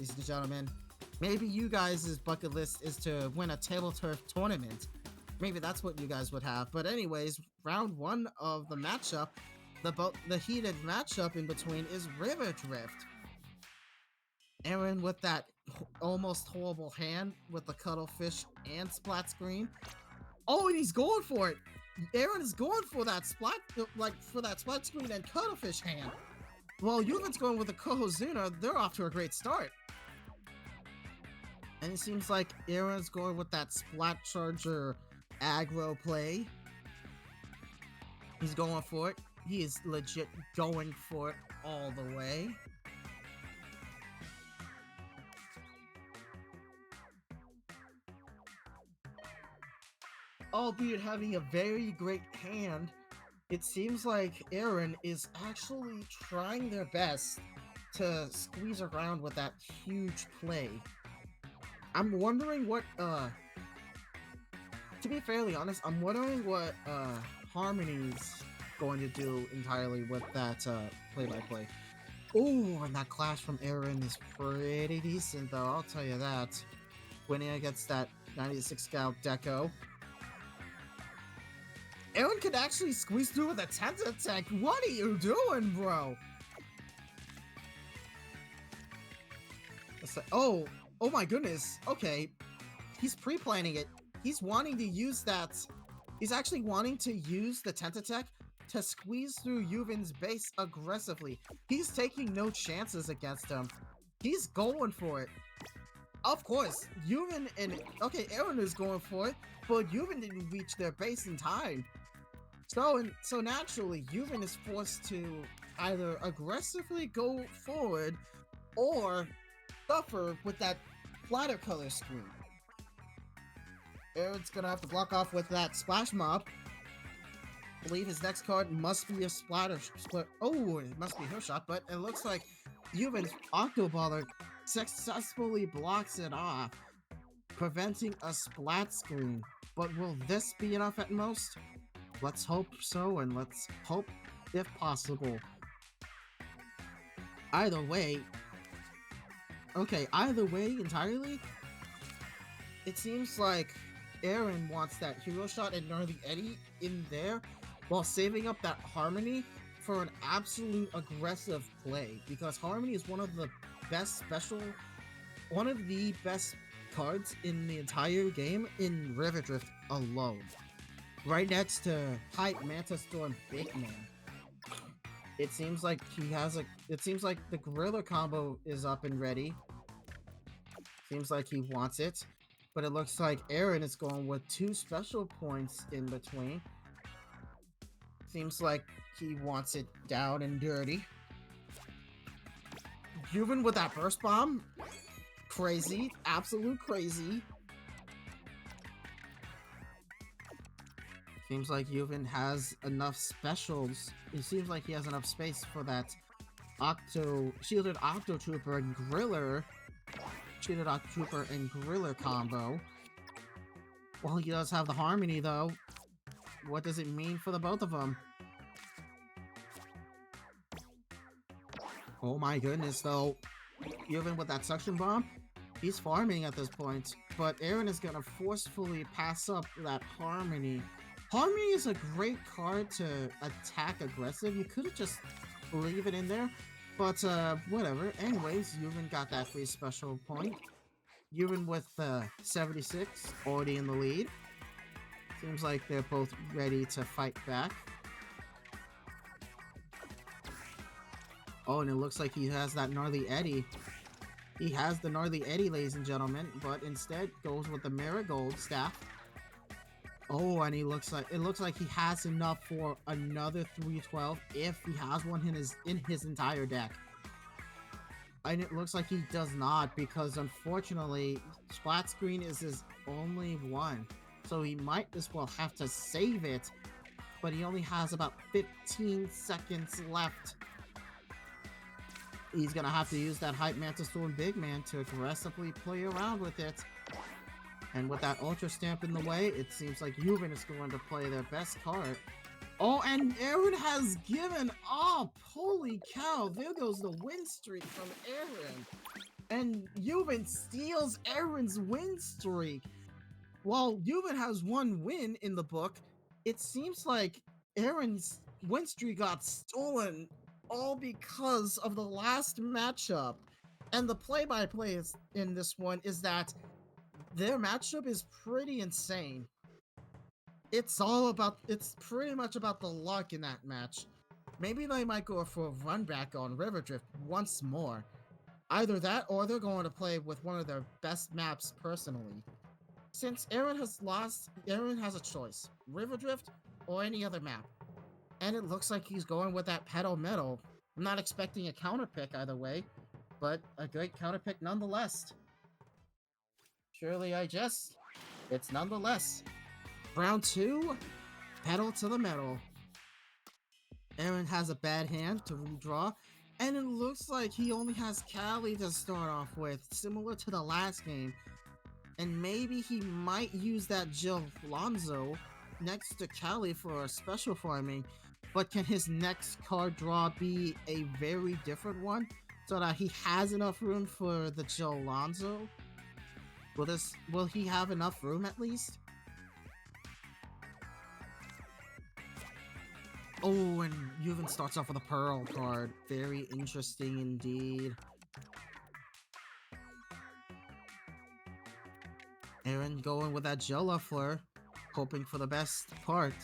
ladies and gentlemen. Maybe you guys' bucket list is to win a Tableturf tournament. Maybe that's what you guys would have. But anyways, round one of the matchup, the heated matchup in between is River Drift. Aaron with that almost horrible hand with the cuttlefish and splat screen. Oh, and he's going for it. Aaron is going for that splat, for that splat screen and cuttlefish hand. Well, Ljovynn's going with the Kohozuna. They're off to a great start. And it seems like Aaron's going with that splat charger aggro play. He's going for it. He is legit going for it all the way. Albeit having a very great hand, it seems like Aaron is actually trying their best to squeeze around with that huge play. I'm wondering what, to be fairly honest, I'm wondering what Harmony's going to do entirely with that play-by-play. Oh, and that clash from Aaron is pretty decent, though, I'll tell you that. Winning against that 96 Scout Deco. Aaron could actually squeeze through with a Tentatek. What are you doing, bro? Oh my goodness. Okay. He's pre-planning it. He's wanting to use that. He's actually wanting to use the Tentatek to squeeze through Ljovynn's base aggressively. He's taking no chances against him. He's going for it. Of course, Ljovynn and... Okay, Aaron is going for it, but Ljovynn didn't reach their base in time. So naturally, Ljovynn is forced to either aggressively go forward or suffer with that flatter color screen. Aaron's gonna have to block off with that Splash Mob. I believe his next card must be a splatter. Oh, it must be her shot, but it looks like Ljovynn's Octoballer successfully blocks it off, preventing a splat screen. But will this be enough at most? Let's hope so, and let's hope if possible. Either way, entirely, it seems like Aaron wants that Hero Shot and Gnarly Eddy in there while saving up that Harmony for an absolute aggressive play, because Harmony is one of the best cards in the entire game in River Drift alone. Right next to Hype, Mantis Storm, Big Man. It seems like the Gorilla combo is up and ready. Seems like he wants it. But it looks like Aaron is going with 2 special points in between. Seems like he wants it down and dirty. Ljovynn with that burst bomb. Crazy. Absolute crazy. Seems like Ljovynn has enough specials. It seems like he has enough space for that Shielded Octo Trooper and Griller. Shielded Octo Trooper and Griller combo. Well, he does have the Harmony, though. What does it mean for the both of them? Oh my goodness, though. Ljovynn with that Suction Bomb. He's farming at this point. But Aaron is going to forcefully pass up that Harmony. Harmony is a great card to attack aggressive. You could have just leave it in there. But, whatever. Anyways, Ljovynn got that free special point. Ljovynn with 76, already in the lead. Seems like they're both ready to fight back. Oh, and it looks like he has that Gnarly Eddy. He has the Gnarly Eddy, ladies and gentlemen, but instead goes with the Marigold Staff. Oh, and it looks like he has enough for another 312 if he has one in his entire deck. And it looks like he does not, because unfortunately, Splat Screen is his only one. So he might as well have to save it, but he only has about 15 seconds left. He's gonna have to use that Hype Mantis Storm Big Man to aggressively play around with it. And with that Ultra Stamp in the way, it seems like Ljovynn is going to play their best card. Oh, and Aaron has given up! Holy cow, there goes the win streak from Aaron! And Ljovynn steals Aaron's win streak. While Ljovynn has one win in the book, it seems like Aaron's win streak got stolen all because of the last matchup. And the play-by-play in this one is that their matchup is pretty insane. It's pretty much about the luck in that match. Maybe they might go for a run back on River Drift once more. Either that or they're going to play with one of their best maps personally. Since Aaron has lost, Aaron has a choice, River Drift or any other map. And it looks like he's going with that Pedal Metal. I'm not expecting a counter pick either way, but a great counter pick nonetheless. Surely I jest. It's nonetheless. Round 2, Pedal to the Metal. Aaron has a bad hand to redraw, and it looks like he only has Callie to start off with, similar to the last game. And maybe he might use that Jill Lonzo next to Callie for a special farming, but can his next card draw be a very different one so that he has enough room for the Jill Lonzo? Will he have enough room at least? Oh, and Ljovynn starts off with a Pearl card. Very interesting indeed. Aaron going with that Jellafleur, hoping for the best part.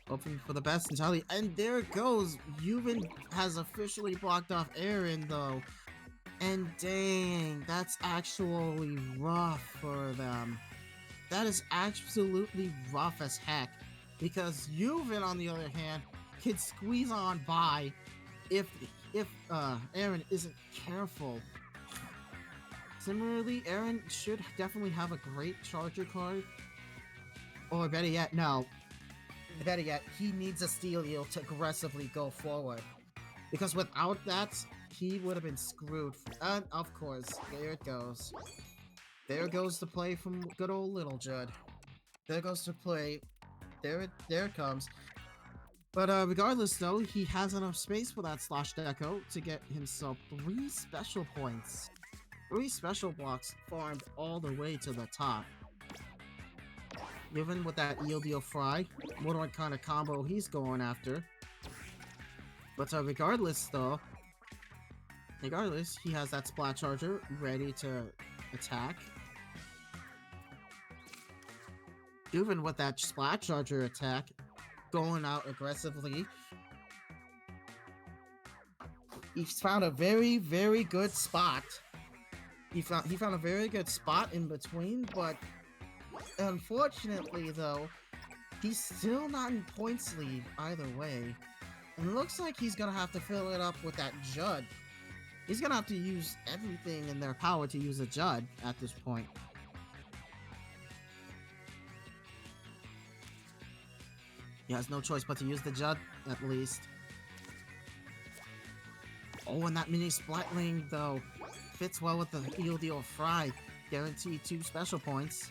Hoping for the best entirely. And there it goes. Ljovynn has officially blocked off Aaron though. And dang, that's actually rough for them. That is absolutely rough as heck. Because Ljovynn, on the other hand, can squeeze on by if Aaron isn't careful. Similarly, Aaron should definitely have a great charger card. Or better yet, no. Better yet, he needs a Steelio to aggressively go forward. Because without that, he would have been screwed. And of course, there it goes. There goes the play from good old Little Judd. There goes the play. There it comes. But regardless though, he has enough space for that Slosh Deco to get himself 3 special points. 3 special blocks farmed all the way to the top. Given with that ELDO Fry, what kind of combo he's going after. But regardless, he has that Splat Charger ready to attack. Even with that Splat Charger attack, going out aggressively. He's found a very, very good spot. He found a very good spot in between, but unfortunately though, he's still not in points lead either way. And it looks like he's gonna have to fill it up with that Judd. He's gonna have to use everything in their power to use a Judd at this point. He has no choice but to use the Judd, at least. Oh, and that mini Splatling, though, fits well with the ELDO Fry. Guaranteed 2 special points.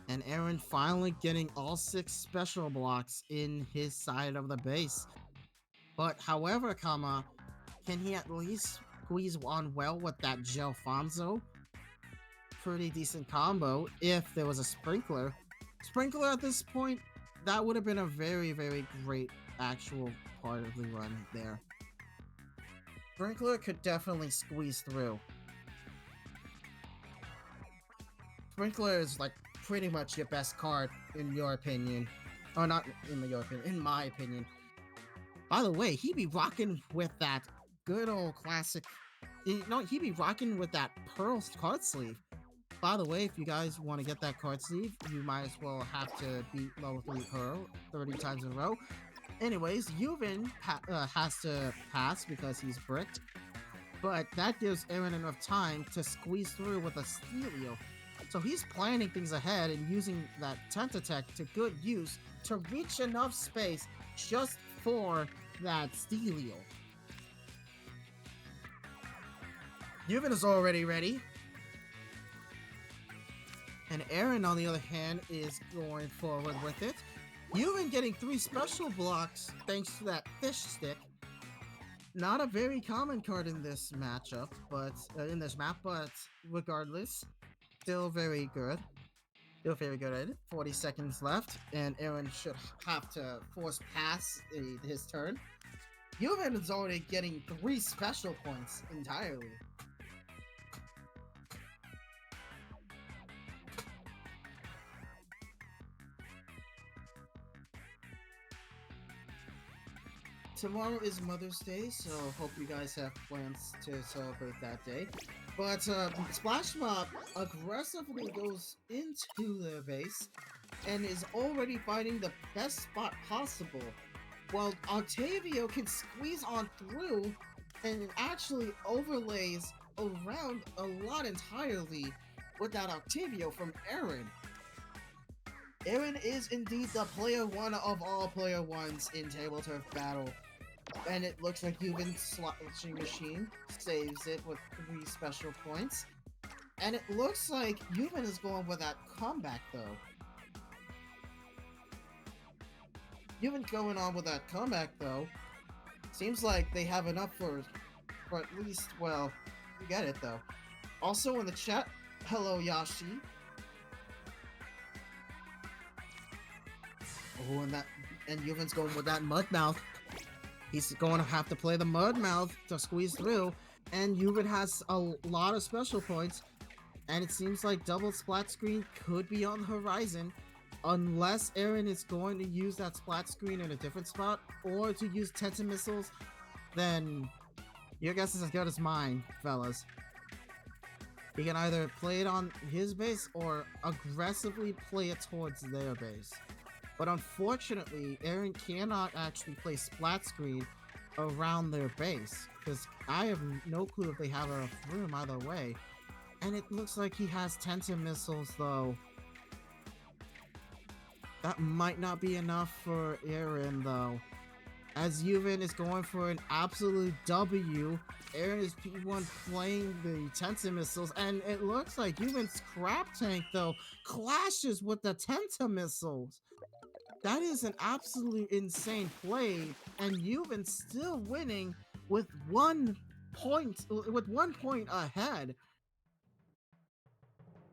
And Aaron finally getting all 6 special blocks in his side of the base. But however, can he at least squeeze on well with that Gelfonso? Pretty decent combo if there was a Sprinkler. Sprinkler at this point, that would have been a very, very great actual part of the run there. Sprinkler could definitely squeeze through. Sprinkler is like pretty much your best card in your opinion. Or not in your opinion, in my opinion. By the way, he'd be rocking with that good old classic. You know, he'd be rocking with that Pearl card sleeve. By the way, if you guys want to get that card sleeve, you might as well have to beat level 3 Pearl 30 times in a row. Anyways, Ljovynn has to pass because he's bricked. But that gives Aaron enough time to squeeze through with a Steelio. So he's planning things ahead and using that Tentatek to good use to reach enough space just for that Steelio. Ljovynn is already ready. And Aaron, on the other hand, is going forward with it. Ljovynn getting 3 special blocks thanks to that fish stick. Not a very common card in this matchup, but in this map, but regardless, still very good. Still very good. 40 seconds left, and Aaron should have to force pass his turn. Ljovynn is already getting 3 special points entirely. Tomorrow is Mother's Day, so hope you guys have plans to celebrate that day. But Splash Mob aggressively goes into their base and is already finding the best spot possible, while Octavio can squeeze on through and actually overlays around a lot entirely with that Octavio from Aaron. Aaron is indeed the player one of all player ones in Tableturf Battle. And it looks like Ljovynn's slashing machine saves it with 3 special points. And it looks like Ljovynn is going with that comeback though. Ljovynn going on with that comeback though. Seems like they have enough for at least, well, you get it though. Also in the chat, hello Yashi. Oh, and Ljovynn's going with that mud mouth. He's going to have to play the mud mouth to squeeze through, and Ljovynn has a lot of special points, and it seems like double splat screen could be on the horizon, unless Aaron is going to use that splat screen in a different spot, or to use Tenta missiles. Then your guess is as good as mine, fellas. He can either play it on his base or aggressively play it towards their base. But unfortunately, Aaron cannot actually play splat screen around their base, because I have no clue if they have enough room either way. And it looks like he has Tenta missiles though. That might not be enough for Aaron though. As Ljovynn is going for an absolute W, Aaron is P1 playing the Tenta missiles, and it looks like Ljovynn's crab tank though clashes with the Tenta missiles. That is an absolute insane play, and Ljovynn still winning with 1 point ahead.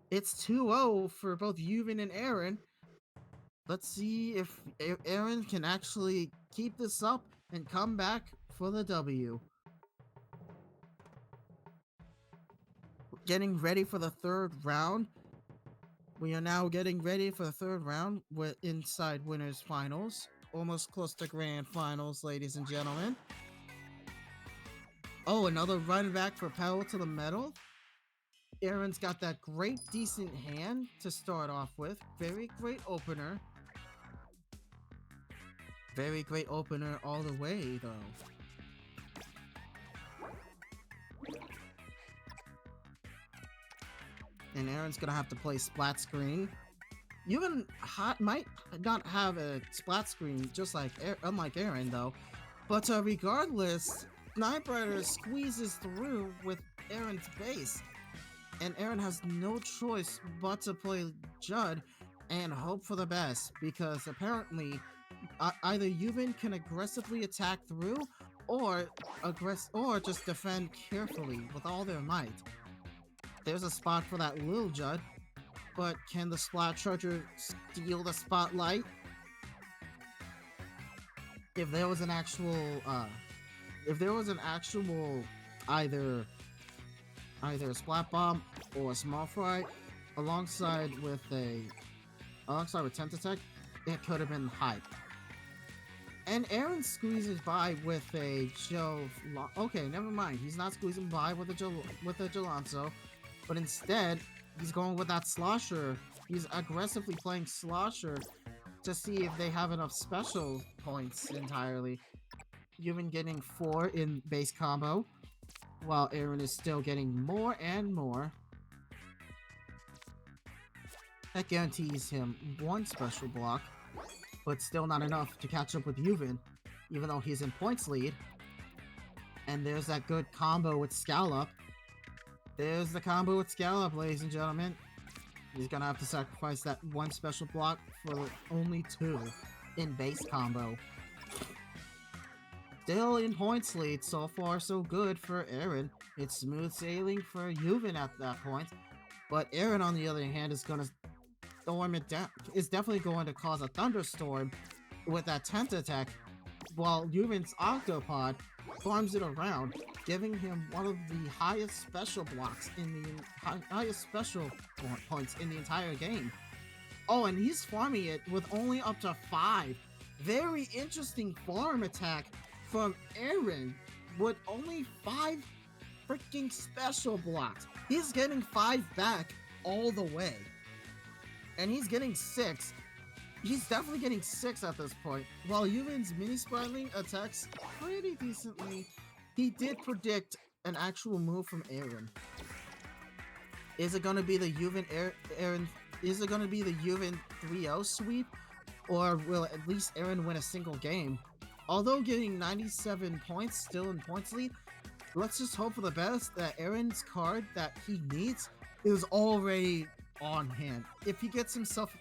It's 2-0 for both Ljovynn and Aaron. Let's see if Aaron can actually keep this up and come back for the W. Getting ready for the 3rd round. We are now getting ready for the 3rd round with inside winners finals. Almost close to grand finals, ladies and gentlemen. Oh, another run back for pedal to the metal. Aaron's got that great decent hand to start off with. Very great opener. Very great opener all the way though. And Aaron's gonna have to play splat screen. Ljovynn might not have a splat screen, just like unlike Aaron though. But regardless, Knight Rider squeezes through with Aaron's base, and Aaron has no choice but to play Judd and hope for the best, because apparently either Ljovynn can aggressively attack through, or just defend carefully with all their might. There's a spot for that Lil Judd, but can the Splat Charger steal the spotlight? If there was an actual, either a Splat Bomb or a Small Fry alongside with Tenta, it could have been hype. And Aaron squeezes by with a okay, never mind. He's not squeezing by with a Jalonzo. But instead, he's going with that Slosher. He's aggressively playing Slosher to see if they have enough special points entirely. Ljovynn getting 4 in base combo, while Aaron is still getting more and more. That guarantees him 1 special block, but still not enough to catch up with Ljovynn, even though he's in points lead. And there's that good combo with Scallop. There's the combo with Scallop, ladies and gentlemen. He's gonna have to sacrifice that 1 special block for only 2 in base combo. Still in points lead, so far so good for Aaron. It's smooth sailing for Ljovynn at that point. But Aaron, on the other hand, is going to storm it down. Is definitely going to cause a thunderstorm with that Tentatek, while Ljovynn's Octopod farms it around, giving him one of the highest special blocks in the highest special points in the entire game. Oh, and he's farming it with only up to 5. Very interesting farm attack from Aaron with only 5 freaking special blocks. He's getting 5 back all the way. And he's getting 6. He's definitely getting 6 at this point. While Ljovynn's mini spiraling attacks pretty decently, he did predict an actual move from Aaron. Is it going to be the Ljovynn Aaron? Is it going to be the Ljovynn 3-0 sweep, or will at least Aaron win a single game? Although getting 97 points, still in points lead, let's just hope for the best that Aaron's card that he needs is already on hand. If he gets himself,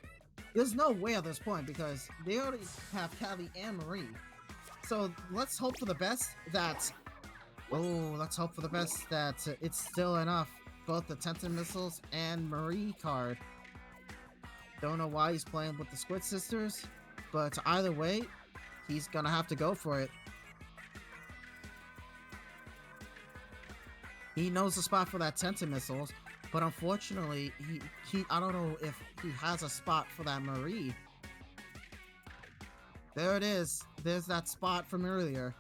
there's no way at this point because they already have Callie and Marie. So let's hope for the best that, it's still enough. Both the Tenta Missiles and Marie card. Don't know why he's playing with the Squid Sisters, but either way, he's gonna have to go for it. He knows the spot for that Tenta Missiles, but unfortunately, I don't know if he has a spot for that Marie. There it is. There's that spot from earlier.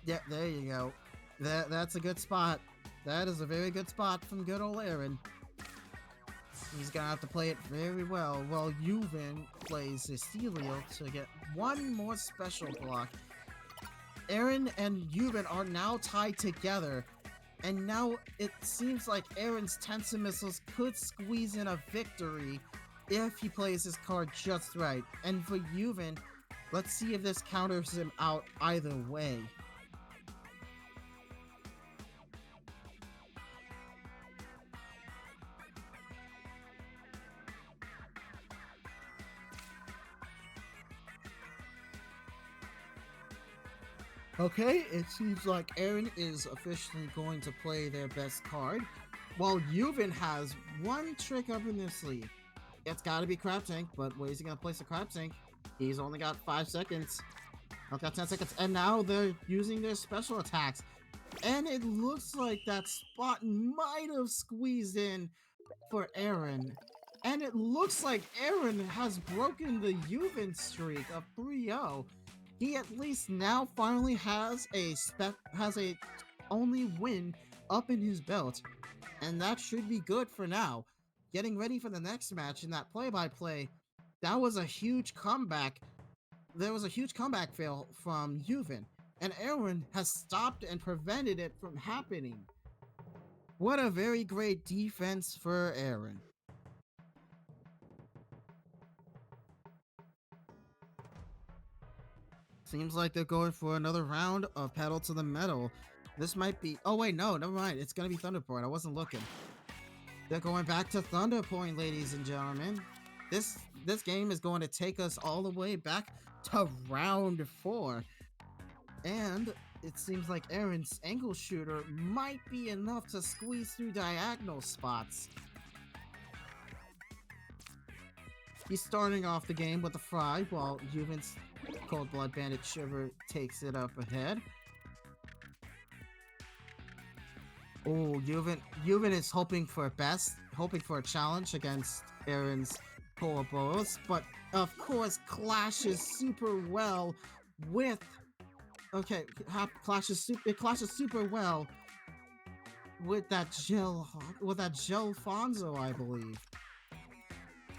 Yeah, there you go. That's a good spot. That is a very good spot from good old Aaron. He's gonna have to play it very well while Ljovynn plays Cecilio to get one more special block. Aaron and Ljovynn are now tied together, and now it seems like Aaron's Tenta Missiles could squeeze in a victory if he plays his card just right. And for Ljovynn, let's see if this counters him out either way. Okay, it seems like Aaron is officially going to play their best card, while Ljovynn has one trick up in their sleeve. It's gotta be Crab Tank, but where is he gonna place the Crab Tank? He's only got 5 seconds. I've got 10 seconds, and now they're using their special attacks. And it looks like that spot might have squeezed in for Aaron. And it looks like Aaron has broken the Ljovynn streak of 3-0. He at least now finally has a only win up in his belt, and that should be good for now. Getting ready for the next match in that play-by-play, that was a huge comeback. There was a huge comeback fail from Ljovynn, and Aaron has stopped and prevented it from happening. What a very great defense for Aaron. Seems like they're going for another round of Pedal to the Metal. This might be... Oh, wait, no, never mind. It's going to be Thunderpoint. I wasn't looking. They're going back to Thunderpoint, ladies and gentlemen. This game is going to take us all the way back to round 4. And it seems like Aaron's angle shooter might be enough to squeeze through diagonal spots. He's starting off the game with a Fry, while Ljovynn's Cold Blood Bandit Shiver takes it up ahead. Oh, Ljovynn is hoping for a challenge against Aaron's Ouroboros, but of course clashes super well with... Okay, it clashes super well with that Gelfonso, I believe.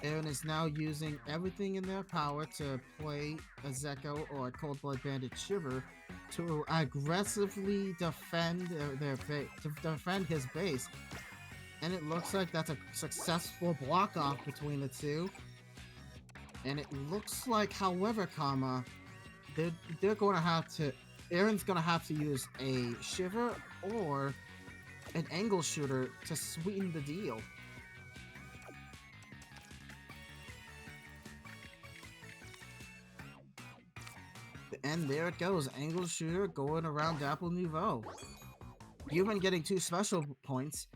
Aaron is now using everything in their power to play a Zeko or a Cold Blood Bandit Shiver to aggressively defend defend his base. And it looks like that's a successful block off between the two. And it looks like, however, they're going to have to... Aaron's going to have to use a Shiver or an Angle Shooter to sweeten the deal. And there it goes, angle shooter going around Dapple Nouveau. Ljovynn getting 2 special points.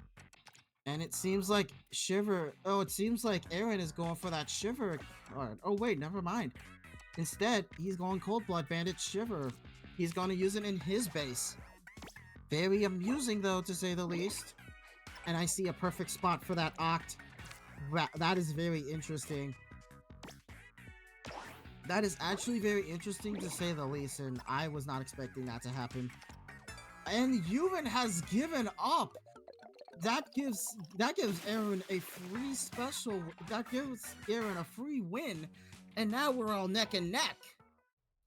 And it seems like Shiver... Oh, it seems like Aaron is going for that Shiver card. Oh, wait, never mind. Instead, he's going Cold Blood Bandit Shiver. He's going to use it in his base. Very amusing, though, to say the least. And I see a perfect spot for that Oct. That is very interesting. That is actually very interesting, to say the least, and I was not expecting that to happen. And Ljovynn has given up. That gives Aaron a free special. That gives Aaron a free win, and now we're all neck and neck.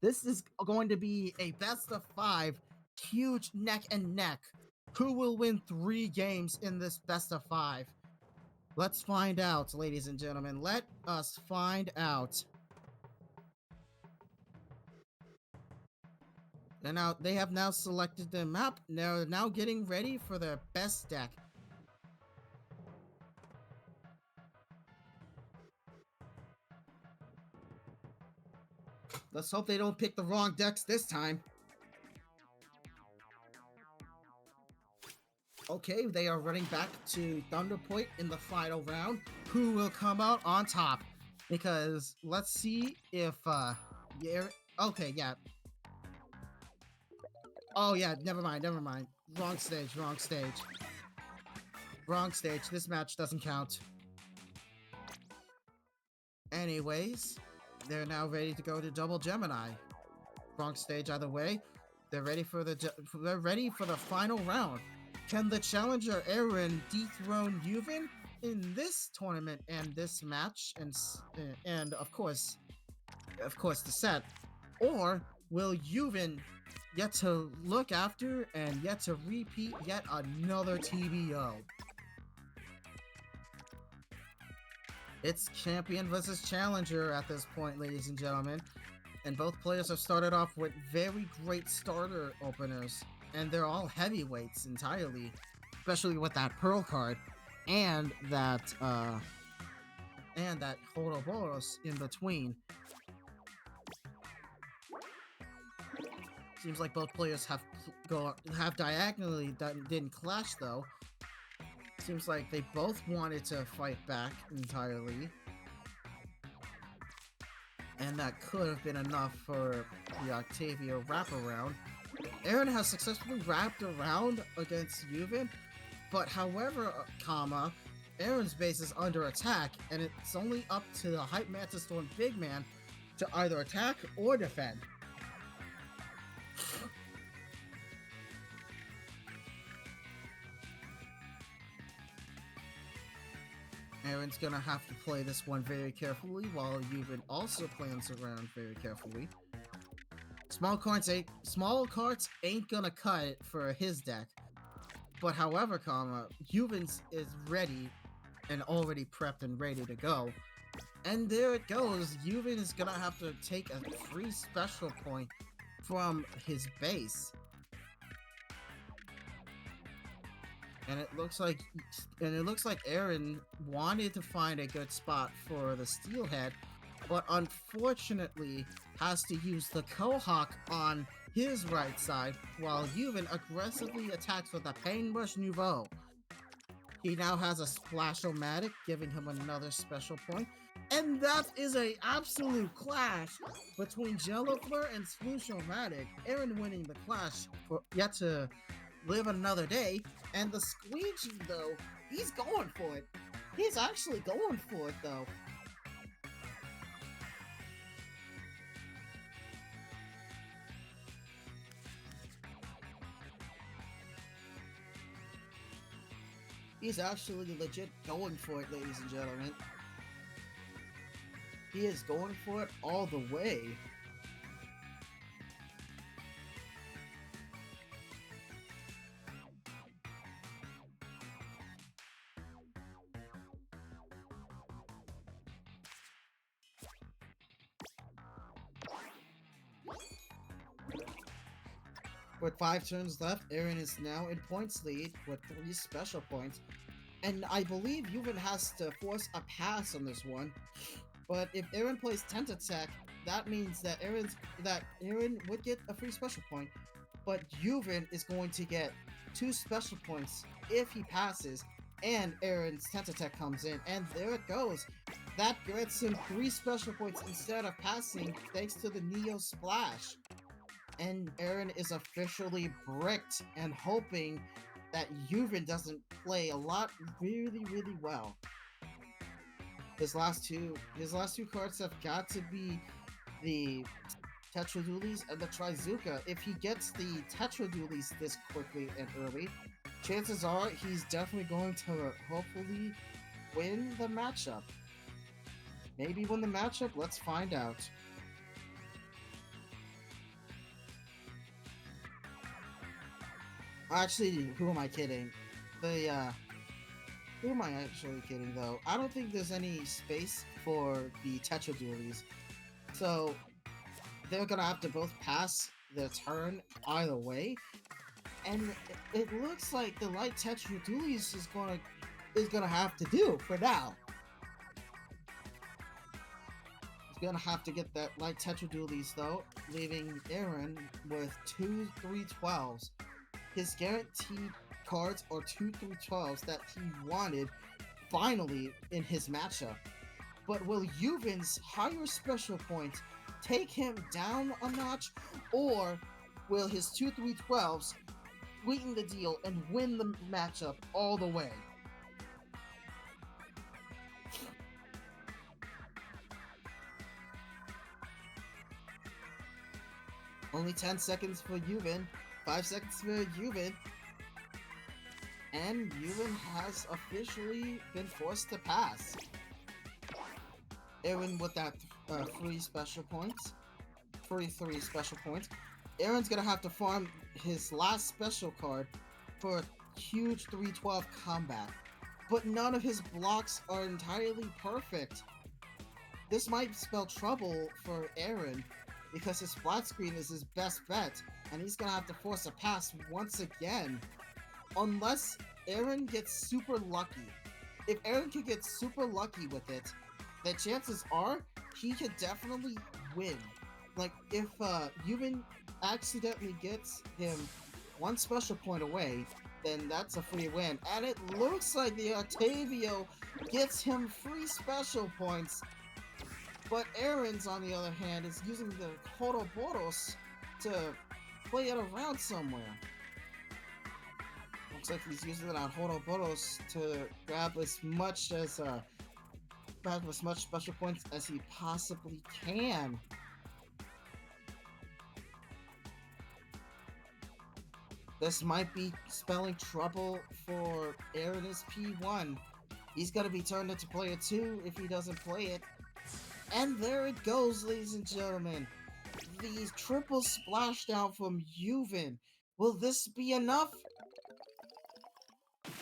This is going to be a best of 5, huge neck and neck. Who will win 3 games in this best of 5? Let's find out, ladies and gentlemen. Let us find out. And now they have now selected the map. They're now getting ready for their best deck. Let's hope they don't pick the wrong decks this time. Okay, they are running back to Thunder Point in the final round. Who will come out on top? Because let's see if yeah, okay, yeah. Oh yeah, never mind. Wrong stage. This match doesn't count. Anyways, they're now ready to go to Double Gemini. Wrong stage either way. They're ready for the final round. Can the challenger Aaron dethrone Ljovynn in this tournament and this match, and of course the set, or will Ljovynn yet to look after and yet to repeat yet another TBO? It's champion versus challenger at this point, ladies and gentlemen, and both players have started off with very great starter openers, and they're all heavyweights entirely, especially with that Pearl card and that Horoboros in between. Seems like both players have diagonally didn't clash though. Seems like they both wanted to fight back entirely. And that could have been enough for the Octavia wraparound. Aaron has successfully wrapped around against Ljovynn, but however, Aaron's base is under attack, and it's only up to the Hype Mantis Storm Big Man to either attack or defend. Aaron's gonna have to play this one very carefully, while Ljovynn also plans around very carefully. Small cards ain't gonna cut it for his deck. But however, Ljovynn is ready and already prepped and ready to go. And there it goes. Ljovynn is gonna have to take a free special point from his base. And it looks like Aaron wanted to find a good spot for the Steelhead, but unfortunately has to use the Cohawk on his right side, while Ljovynn aggressively attacks with a Paintbrush Nouveau. He now has a Splash-O-Matic, giving him another special point. And that is an absolute clash between Jello-Fleur and Sploosh-O-Matic. Aaron winning the clash for yet to live another day. And the Squeegee, though, he's going for it. He's actually going for it, though. He's actually legit going for it, ladies and gentlemen. He is going for it all the way. With 5 turns left, Aaron is now in points lead with 3 special points. And I believe Ljovynn has to force a pass on this one. But if Aaron plays Tentatek, that means that Aaron would get a free special point, but Ljovynn is going to get 2 special points if he passes, and Aaron's Tentatek comes in, and there it goes. That gets him 3 special points instead of passing, thanks to the Neo Splash. And Aaron is officially bricked and hoping that Ljovynn doesn't play a lot really, really well. His last two cards have got to be the Tetradulies and the Trizuka. If he gets the Tetradulies this quickly and early, chances are he's definitely going to hopefully win the matchup. Maybe win the matchup? Let's find out. Actually, who am I kidding? Who am I actually kidding though? I don't think there's any space for the Tetradulies. So they're gonna have to both pass their turn either way. And it looks like the light Tetradulies is gonna have to do for now. He's gonna have to get that light Tetradulies though, leaving Aaron with 2 3-12s. His guaranteed cards are 2 3-12s that he wanted finally in his matchup. But will Ljovynn's higher special points take him down a notch, or will his 2 3-12s sweeten the deal and win the matchup all the way? Only 10 seconds for Ljovynn, 5 seconds for Ljovynn, and Ljovynn has officially been forced to pass. Aaron with that free special points, free 3 special points. Aaron's gonna have to farm his last special card for a huge 3-12 combat, but none of his blocks are entirely perfect. This might spell trouble for Aaron because his flat screen is his best bet, and he's gonna have to force a pass once again. Unless Aaron gets super lucky. If Aaron can get super lucky with it, the chances are he could definitely win. Like, if Ljovynn accidentally gets him 1 special point away, then that's a free win. And it looks like the Octavio gets him free special points. But Aaron's, on the other hand, is using the Ouroboros to play it around somewhere. Looks like he's using it on Ouroboros to grab as much special points as he possibly can. This might be spelling trouble for AaronIsP1. He's gonna be turned into player 2 if he doesn't play it. And there it goes, ladies and gentlemen. The triple splashdown from Ljovynn. Will this be enough?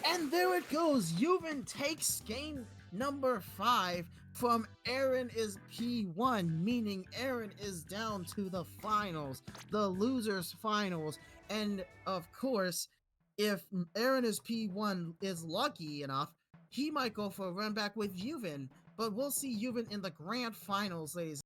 And there it goes. Ljovynn takes game number 5 from AaronIsP1, meaning Aaron is down to the finals, the losers finals. And of course, if AaronIsP1 is lucky enough, he might go for a run back with Ljovynn. But we'll see Ljovynn in the grand finals, ladies